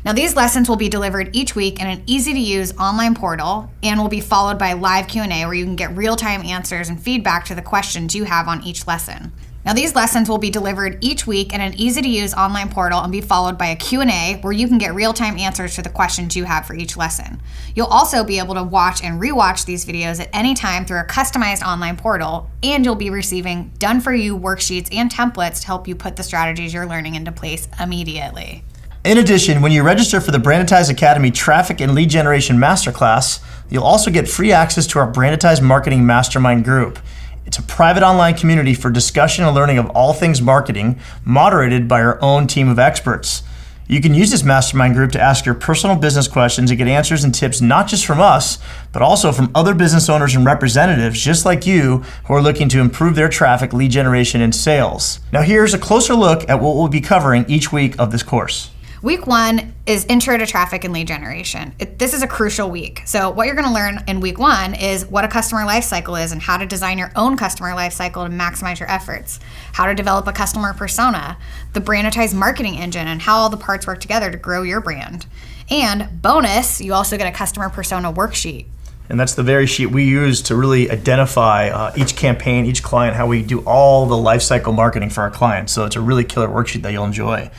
Now, these lessons will be delivered each week in an easy-to-use online portal and will be followed by live Q&A where you can get real-time answers and feedback to the questions you have on each lesson. Now, these lessons will be delivered each week in an easy-to-use online portal and be followed by a Q&A where you can get real-time answers to the questions you have for each lesson. You'll also be able to watch and rewatch these videos at any time through a customized online portal, and you'll be receiving done-for-you worksheets and templates to help you put the strategies you're learning into place immediately. In addition, when you register for the Branditize Academy Traffic and Lead Generation Masterclass, you'll also get free access to our Branditize Marketing Mastermind group. It's a private online community for discussion and learning of all things marketing, moderated by our own team of experts. You can use this mastermind group to ask your personal business questions and get answers and tips not just from us, but also from other business owners and representatives just like you who are looking to improve their traffic, lead generation, and sales. Now here's a closer look at what we'll be covering each week of this course. Week 1 is Intro to Traffic and Lead Generation. This is a crucial week. So what you're going to learn in week 1 is what a customer lifecycle is and how to design your own customer lifecycle to maximize your efforts, how to develop a customer persona, the Branditize marketing engine, and how all the parts work together to grow your brand. And bonus, you also get a customer persona worksheet. And that's the very sheet we use to really identify each campaign, each client, how we do all the lifecycle marketing for our clients. So it's a really killer worksheet that you'll enjoy.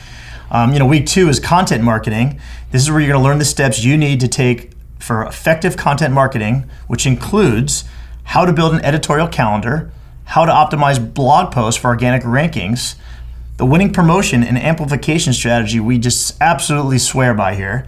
Week 2 is content marketing. This is where you're going to learn the steps you need to take for effective content marketing, which includes how to build an editorial calendar, how to optimize blog posts for organic rankings, the winning promotion and amplification strategy we just absolutely swear by here.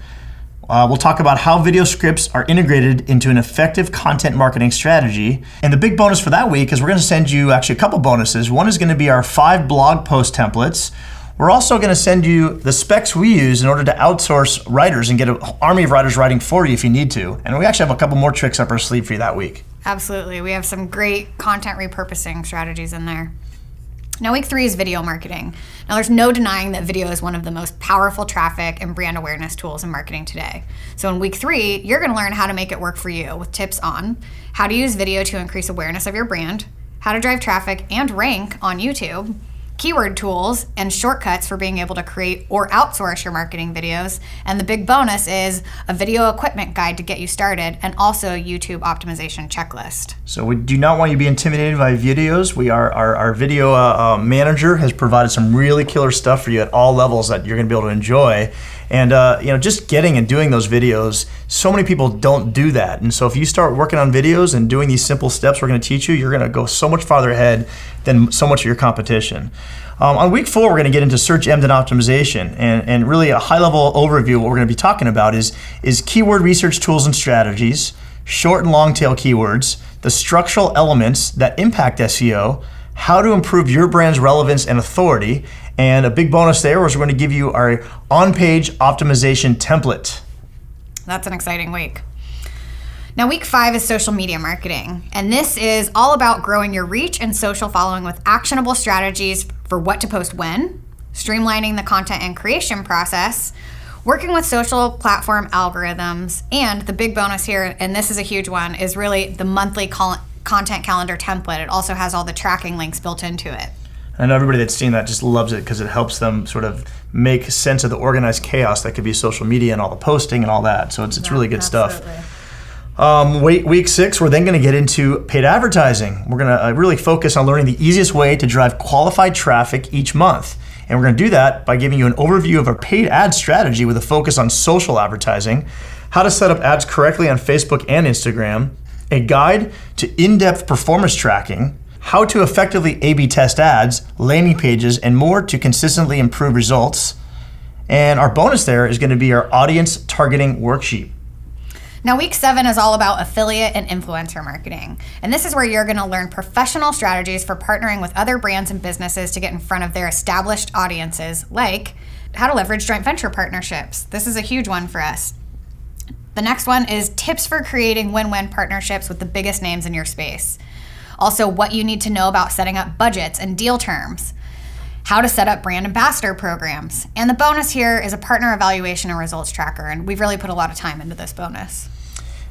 We'll talk about how video scripts are integrated into an effective content marketing strategy. And the big bonus for that week is we're going to send you actually a couple bonuses. One is going to be our 5 blog post templates. We're also going to send you the specs we use in order to outsource writers and get an army of writers writing for you if you need to. And we actually have a couple more tricks up our sleeve for you that week. Absolutely. We have some great content repurposing strategies in there. Now, week 3 is video marketing. Now, there's no denying that video is one of the most powerful traffic and brand awareness tools in marketing today. So in week 3, you're going to learn how to make it work for you with tips on how to use video to increase awareness of your brand, how to drive traffic and rank on YouTube, keyword tools and shortcuts for being able to create or outsource your marketing videos, and the big bonus is a video equipment guide to get you started, and also a YouTube optimization checklist. So we do not want you to be intimidated by videos. Our video manager has provided some really killer stuff for you at all levels that you're going to be able to enjoy. And just getting and doing those videos, so many people don't do that. And so if you start working on videos and doing these simple steps we're going to teach you, you're going to go so much farther ahead than so much of your competition. On week 4, we're going to get into search engine optimization, and really a high-level overview of what we're going to be talking about is keyword research tools and strategies, short and long tail keywords, the structural elements that impact SEO, how to improve your brand's relevance and authority, and a big bonus there is we're going to give you our on-page optimization template. That's an exciting week. Now, week 5 is social media marketing, and this is all about growing your reach and social following with actionable strategies for what to post when, streamlining the content and creation process, working with social platform algorithms, and the big bonus here, and this is a huge one, is really the monthly content calendar template. It also has all the tracking links built into it. I know everybody that's seen that just loves it because it helps them sort of make sense of the organized chaos that could be social media and all the posting and all that. So it's really good stuff. Week 6, we're then going to get into paid advertising. We're going to really focus on learning the easiest way to drive qualified traffic each month. And we're going to do that by giving you an overview of our paid ad strategy with a focus on social advertising, how to set up ads correctly on Facebook and Instagram, a guide to in-depth performance tracking, how to effectively A/B test ads, landing pages, and more to consistently improve results. And our bonus there is going to be our audience targeting worksheet. Now, week 7 is all about affiliate and influencer marketing. And this is where you're going to learn professional strategies for partnering with other brands and businesses to get in front of their established audiences, like how to leverage joint venture partnerships. This is a huge one for us. The next one is tips for creating win-win partnerships with the biggest names in your space. Also, what you need to know about setting up budgets and deal terms, how to set up brand ambassador programs. And the bonus here is a partner evaluation and results tracker, and we've really put a lot of time into this bonus.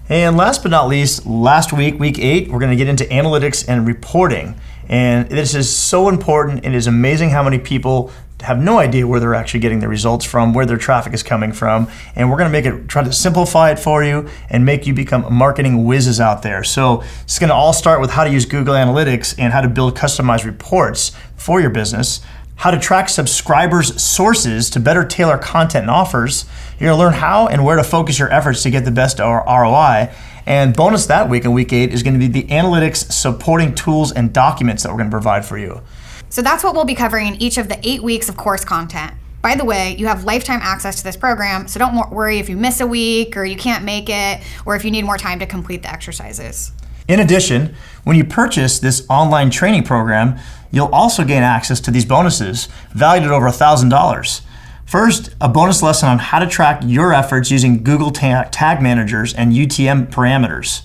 And last but not least, last week, week 8, we're going to get into analytics and reporting. And this is so important. It is amazing how many people have no idea where they're actually getting their results from, where their traffic is coming from. And we're going to try to simplify it for you and make you become marketing whizzes out there. So it's going to all start with how to use Google Analytics and how to build customized reports for your business, how to track subscribers' sources to better tailor content and offers. You're going to learn how and where to focus your efforts to get the best ROI. And bonus that week in week 8 is going to be the analytics supporting tools and documents that we're going to provide for you. So that's what we'll be covering in each of the 8 weeks of course content. By the way, you have lifetime access to this program, so don't worry if you miss a week or you can't make it, or if you need more time to complete the exercises. In addition, when you purchase this online training program, you'll also gain access to these bonuses valued at over $1,000. First, a bonus lesson on how to track your efforts using Google Tag Managers and UTM parameters.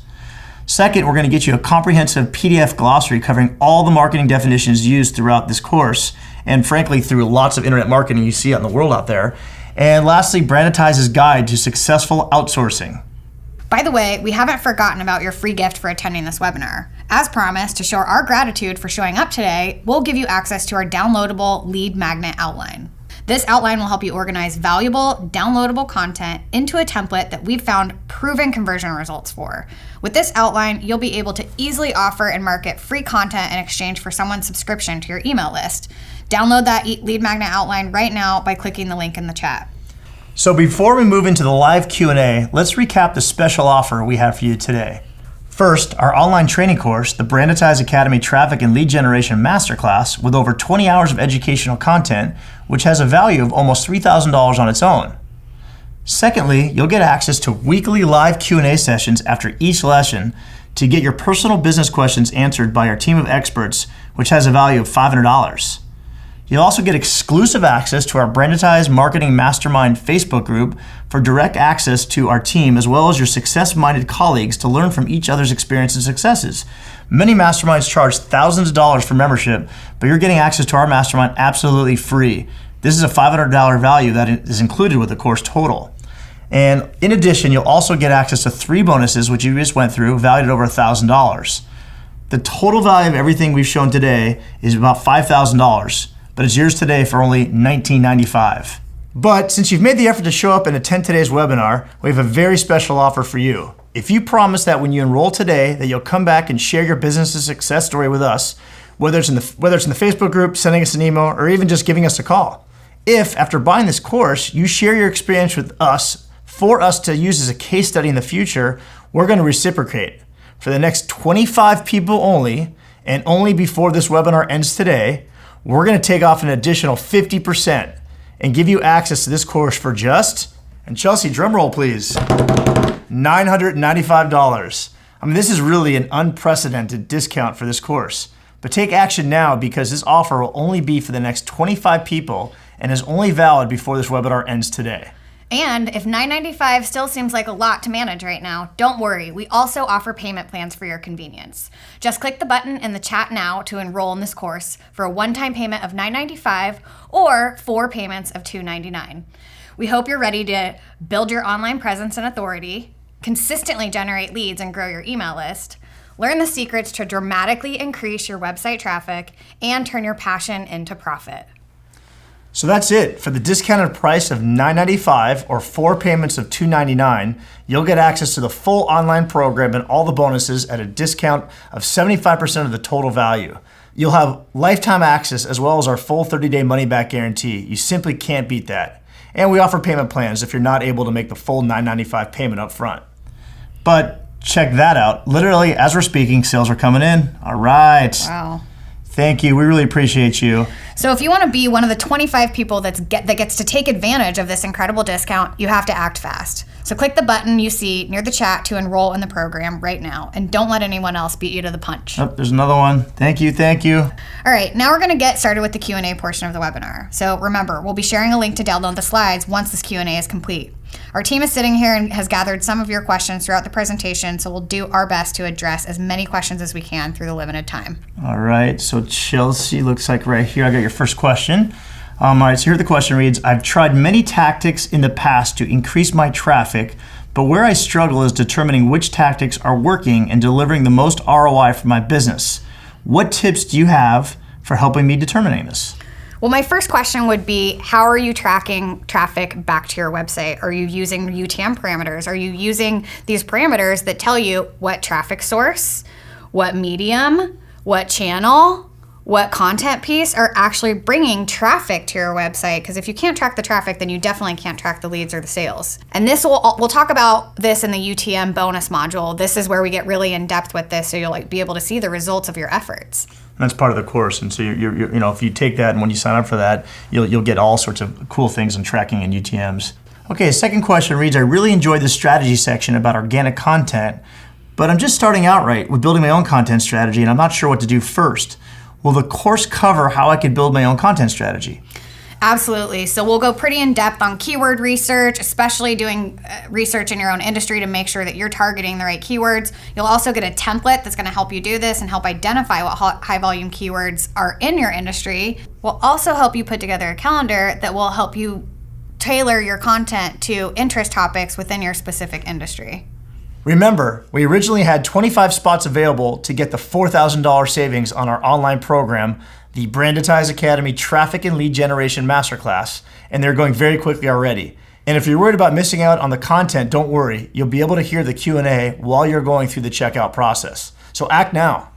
Second, we're going to get you a comprehensive PDF glossary covering all the marketing definitions used throughout this course, and frankly, through lots of internet marketing you see out in the world out there. And lastly, Branditize's guide to successful outsourcing. By the way, we haven't forgotten about your free gift for attending this webinar. As promised, to show our gratitude for showing up today, we'll give you access to our downloadable lead magnet outline. This outline will help you organize valuable, downloadable content into a template that we've found proven conversion results for. With this outline, you'll be able to easily offer and market free content in exchange for someone's subscription to your email list. Download that lead magnet outline right now by clicking the link in the chat. So before we move into the live Q&A, let's recap the special offer we have for you today. First, our online training course, the Branditize Academy Traffic and Lead Generation Masterclass, with over 20 hours of educational content, which has a value of almost $3,000 on its own. Secondly, you'll get access to weekly live Q&A sessions after each lesson to get your personal business questions answered by our team of experts, which has a value of $500. You'll also get exclusive access to our Branditize Marketing Mastermind Facebook group for direct access to our team, as well as your success-minded colleagues to learn from each other's experience and successes. Many masterminds charge thousands of dollars for membership, but you're getting access to our mastermind absolutely free. This is a $500 value that is included with the course total. And in addition, you'll also get access to 3 bonuses, which you just went through, valued at over $1,000. The total value of everything we've shown today is about $5,000. But it's yours today for only $19.95. But since you've made the effort to show up and attend today's webinar, we have a very special offer for you. If you promise that when you enroll today that you'll come back and share your business's success story with us, whether it's in the Facebook group, sending us an email, or even just giving us a call. If, after buying this course, you share your experience with us for us to use as a case study in the future, we're going to reciprocate. For the next 25 people only, and only before this webinar ends today, we're going to take off an additional 50% and give you access to this course for just, and Chelsea, drum roll please, $995. I mean, this is really an unprecedented discount for this course. But take action now, because this offer will only be for the next 25 people and is only valid before this webinar ends today. And if $995 still seems like a lot to manage right now, don't worry. We also offer payment plans for your convenience. Just click the button in the chat now to enroll in this course for a one-time payment of $995 or 4 payments of $299. We hope you're ready to build your online presence and authority, consistently generate leads and grow your email list, learn the secrets to dramatically increase your website traffic, and turn your passion into profit. So that's it. For the discounted price of $995 or 4 payments of $299, you'll get access to the full online program and all the bonuses at a discount of 75% of the total value. You'll have lifetime access as well as our full 30-day money-back guarantee. You simply can't beat that. And we offer payment plans if you're not able to make the full $995 payment up front. But check that out. Literally, as we're speaking, sales are coming in. All right. Wow. Thank you. We really appreciate you. So if you want to be one of the 25 people that gets to take advantage of this incredible discount, you have to act fast. So click the button you see near the chat to enroll in the program right now, and don't let anyone else beat you to the punch. Oh, there's another one. Thank you. Thank you. All right, now we're going to get started with the Q&A portion of the webinar. So remember, we'll be sharing a link to download the slides once this Q&A is complete. Our team is sitting here and has gathered some of your questions throughout the presentation, so we'll do our best to address as many questions as we can through the limited time. All right, so Chelsea, looks like right here, I got your first question. All right, so here the question reads, I've tried many tactics in the past to increase my traffic, but where I struggle is determining which tactics are working and delivering the most ROI for my business. What tips do you have for helping me determining this? Well, my first question would be, how are you tracking traffic back to your website? Are you using UTM parameters? Are you using these parameters that tell you what traffic source, what medium, what channel, what content piece are actually bringing traffic to your website? Because if you can't track the traffic, then you definitely can't track the leads or the sales. And we'll talk about this in the UTM bonus module. This is where we get really in depth with this, so you'll be able to see the results of your efforts. And that's part of the course, and so you're if you take that and when you sign up for that, you'll get all sorts of cool things in tracking and UTMs. Okay, second question reads, I really enjoyed the strategy section about organic content, but I'm just starting out with building my own content strategy, and I'm not sure what to do first. Will the course cover how I could build my own content strategy? Absolutely. So we'll go pretty in depth on keyword research, especially doing research in your own industry to make sure that you're targeting the right keywords. You'll also get a template that's going to help you do this and help identify what high volume keywords are in your industry. We'll also help you put together a calendar that will help you tailor your content to interest topics within your specific industry. Remember, we originally had 25 spots available to get the $4,000 savings on our online program, the Branditize Academy Traffic and Lead Generation Masterclass, and they're going very quickly already. And if you're worried about missing out on the content, don't worry. You'll be able to hear the Q&A while you're going through the checkout process. So act now.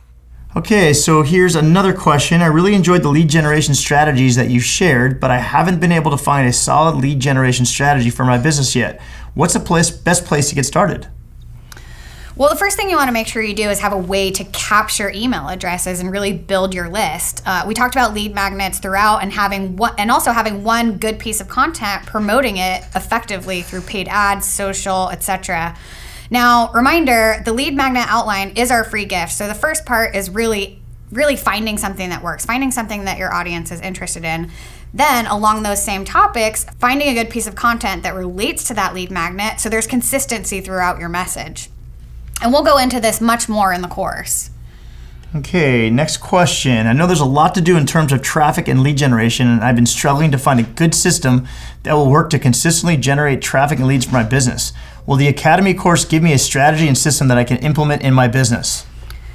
Okay, so here's another question. I really enjoyed the lead generation strategies that you shared, but I haven't been able to find a solid lead generation strategy for my business yet. What's the best place to get started? Well, the first thing you want to make sure you do is have a way to capture email addresses and really build your list. We talked about lead magnets throughout, and also having one good piece of content promoting it effectively through paid ads, social, etc. Now, reminder, the lead magnet outline is our free gift. So the first part is really finding something that works, finding something that your audience is interested in. Then, along those same topics, finding a good piece of content that relates to that lead magnet so there's consistency throughout your message. And we'll go into this much more in the course. Okay, next question. I know there's a lot to do in terms of traffic and lead generation, and I've been struggling to find a good system that will work to consistently generate traffic and leads for my business. Will the Academy course give me a strategy and system that I can implement in my business?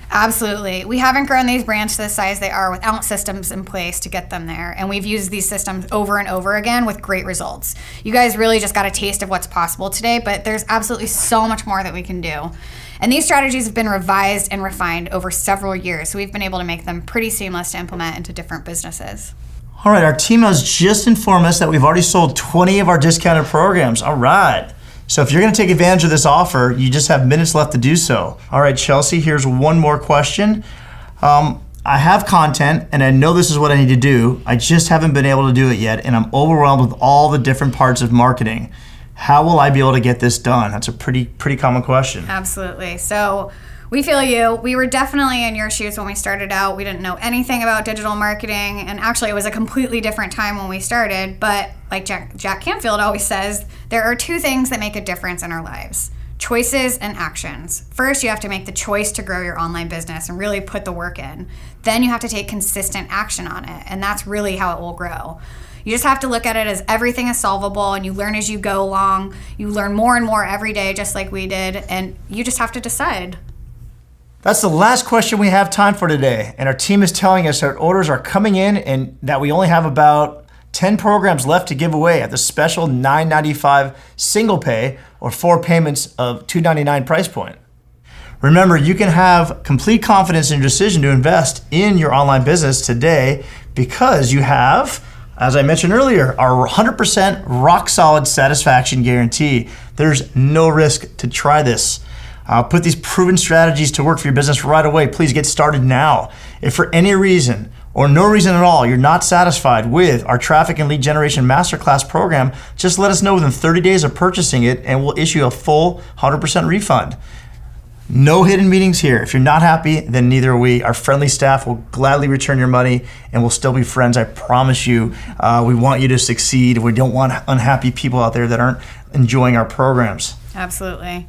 Absolutely. We haven't grown these brands to the size they are without systems in place to get them there. And we've used these systems over and over again with great results. You guys really just got a taste of what's possible today, but there's absolutely so much more that we can do. And these strategies have been revised and refined over several years, so we've been able to make them pretty seamless to implement into different businesses. All right, our team has just informed us that we've already sold 20 of our discounted programs. All right. So if you're going to take advantage of this offer, you just have minutes left to do so. All right, Chelsea, here's one more question. I have content and I know this is what I need to do. I just haven't been able to do it yet, and I'm overwhelmed with all the different parts of marketing. How will I be able to get this done? That's a pretty common question. Absolutely. So we feel you. We were definitely in your shoes when we started out. We didn't know anything about digital marketing, and actually it was a completely different time when we started. But like Jack Canfield always says, there are two things that make a difference in our lives: choices and actions. First, you have to make the choice to grow your online business and really put the work in. Then you have to take consistent action on it, and that's really how it will grow. You just have to look at it as everything is solvable, and you learn as you go along. You learn more and more every day, just like we did, and you just have to decide. That's the last question we have time for today, and our team is telling us that orders are coming in and that we only have about 10 programs left to give away at the special $9.95 single pay or 4 payments of $2.99 price point. Remember, you can have complete confidence in your decision to invest in your online business today because you have, as I mentioned earlier, our 100% rock solid satisfaction guarantee. There's no risk to try this. Put these proven strategies to work for your business right away. Please get started now. If for any reason or no reason at all you're not satisfied with our traffic and lead generation masterclass program, just let us know within 30 days of purchasing it and we'll issue a full 100% refund. No hidden meetings here. If you're not happy, then neither are we. Our friendly staff will gladly return your money and we'll still be friends. I promise you. We want you to succeed. We don't want unhappy people out there that aren't enjoying our programs. Absolutely.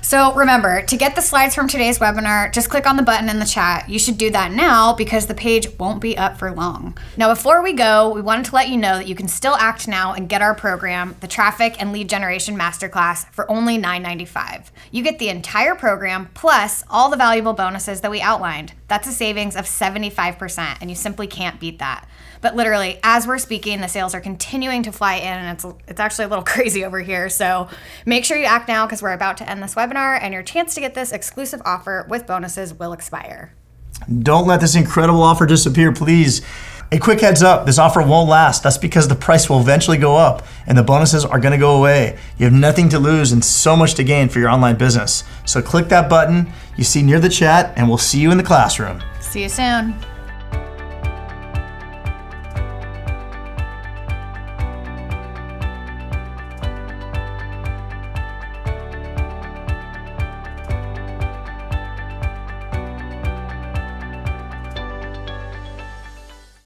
So remember, to get the slides from today's webinar, just click on the button in the chat. You should do that now because the page won't be up for long. Now, before we go, we wanted to let you know that you can still act now and get our program, the Traffic and Lead Generation Masterclass, for only $9.95. You get the entire program plus all the valuable bonuses that we outlined. That's a savings of 75%, and you simply can't beat that. But literally, as we're speaking, the sales are continuing to fly in, and it's actually a little crazy over here. So make sure you act now because we're about to end this webinar, and your chance to get this exclusive offer with bonuses will expire. Don't let this incredible offer disappear, please. A quick heads up, this offer won't last. That's because the price will eventually go up and the bonuses are gonna go away. You have nothing to lose and so much to gain for your online business. So click that button you see near the chat and we'll see you in the classroom. See you soon.